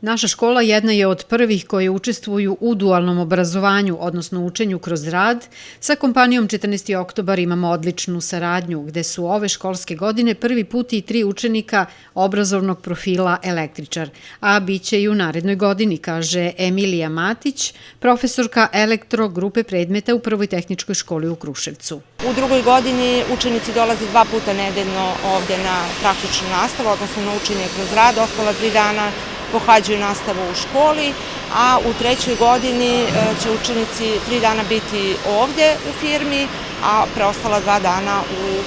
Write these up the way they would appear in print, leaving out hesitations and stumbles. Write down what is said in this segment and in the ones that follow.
Naša škola jedna je od prvih koje učestvuju u dualnom obrazovanju, odnosno učenju kroz rad. Sa kompanijom 14. oktobar imamo odličnu saradnju, gde su ove školske godine prvi put i 3 učenika obrazovnog profila električar, a bit će i u narednoj godini, kaže Emilija Matić, profesorka elektro grupe predmeta u Prvoj tehničkoj školi u Kruševcu. U drugoj godini učenici dolaze 2 puta nedeljno ovdje na praktičnu nastavu, odnosno na učenje kroz rad, ostala 3 dana pohađaju nastavu u školi, a u trećoj godini će učenici 3 dana biti ovdje u firmi, a preostala 2 dana u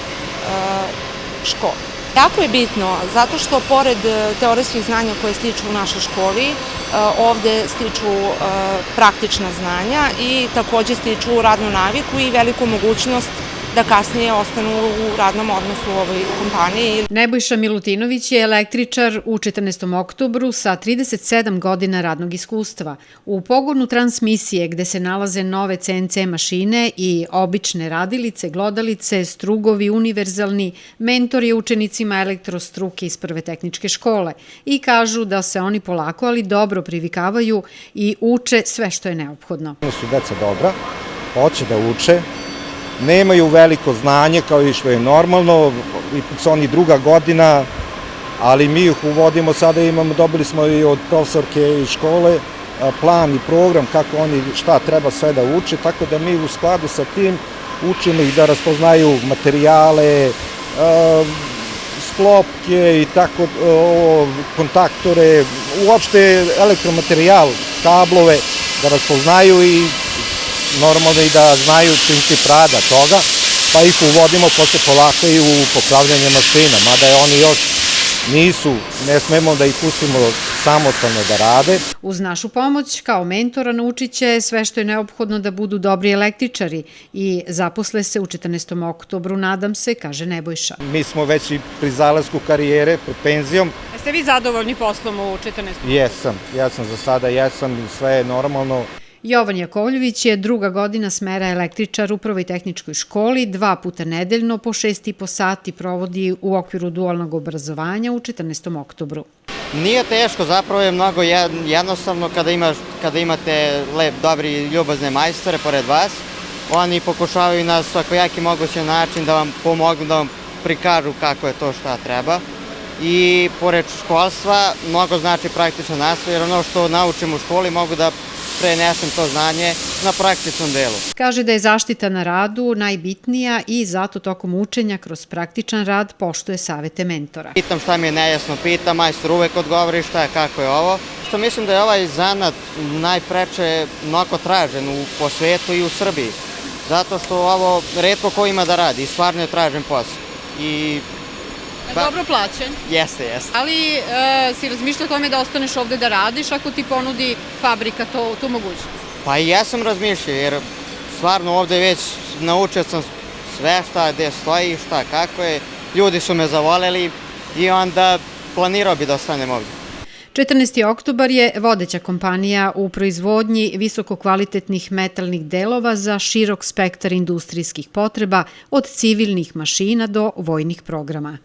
školi. Jako je bitno zato što pored teorijskih znanja koje stiču u našoj školi, ovdje stiču praktična znanja i također stiču radnu naviku i veliku mogućnost da kasnije ostanu u radnom odnosu u ovoj kompaniji. Nebojša Milutinović je električar u 14. oktobru sa 37 godina radnog iskustva. U pogonu transmisije gde se nalaze nove CNC mašine i obične radilice, glodalice, strugovi univerzalni, mentor je učenicima elektrostruke iz Prve tehničke škole i kažu da se oni polako, ali dobro privikavaju i uče sve što je neophodno. Su deca dobra, hoće da uče, nemaju veliko znanje kao i što je normalno, ipak su oni druga godina, ali mi ih uvodimo, sada dobili smo i od profesorke iz škole plan i program kako oni šta treba sve da uče, tako da mi u skladu sa tim učimo ih da raspoznaju materijale, sklopke i tako, kontaktore, uopšte elektromaterijal, kablove, da raspoznaju i normalno i da znaju princip rada toga, pa ih uvodimo posle polako i u popravljanje mašina, mada je oni još nisu, ne smemo da ih pustimo samostalno da rade. Uz našu pomoć, kao mentora, naučit će sve što je neophodno da budu dobri električari i zaposle se u 14. oktobru, nadam se, kaže Nebojša. Mi smo već i pri zalasku karijere, pred penzijom. Jeste vi zadovoljni poslom u 14. Jesam, za sada jesam, sve je normalno. Jovan Jakovljević je druga godina smera električar u Prvoj tehničkoj školi, 2 puta nedeljno po 6,5 sati provodi u okviru dualnog obrazovanja u 14. oktobru. Nije teško, zapravo je mnogo jednostavno kada imate dobri i ljubazne majstore pored vas. Oni pokušavaju na svakojaki mogući način da vam pomognu, da vam prikažu kako je to šta treba. I pored školstva mnogo znači praktična nastava, jer ono što naučim u školi mogu da prenesem to znanje na praktičnom delu. Kaže da je zaštita na radu najbitnija i zato tokom učenja kroz praktičan rad poštuje savete mentora. Pitam šta mi je nejasno, pitam, majstor uvek odgovori šta je, kako je ovo. Što mislim da je ovaj zanat najpreče mnogo tražen po svetu i u Srbiji. Zato što ovo retko ko ima da radi i stvarno je tražen posao. Dobro plaćen? Jeste. Ali si razmišljao o tome da ostaneš ovde da radiš ako ti ponudi fabrika tu mogućnost? Pa i ja sam razmišljao, jer stvarno ovde već naučio sam sve šta gde stoji, šta kako je. Ljudi su me zavoleli i onda planirao bi da ostanem ovde. 14. oktobar je vodeća kompanija u proizvodnji visokokvalitetnih metalnih delova za širok spektar industrijskih potreba od civilnih mašina do vojnih programa.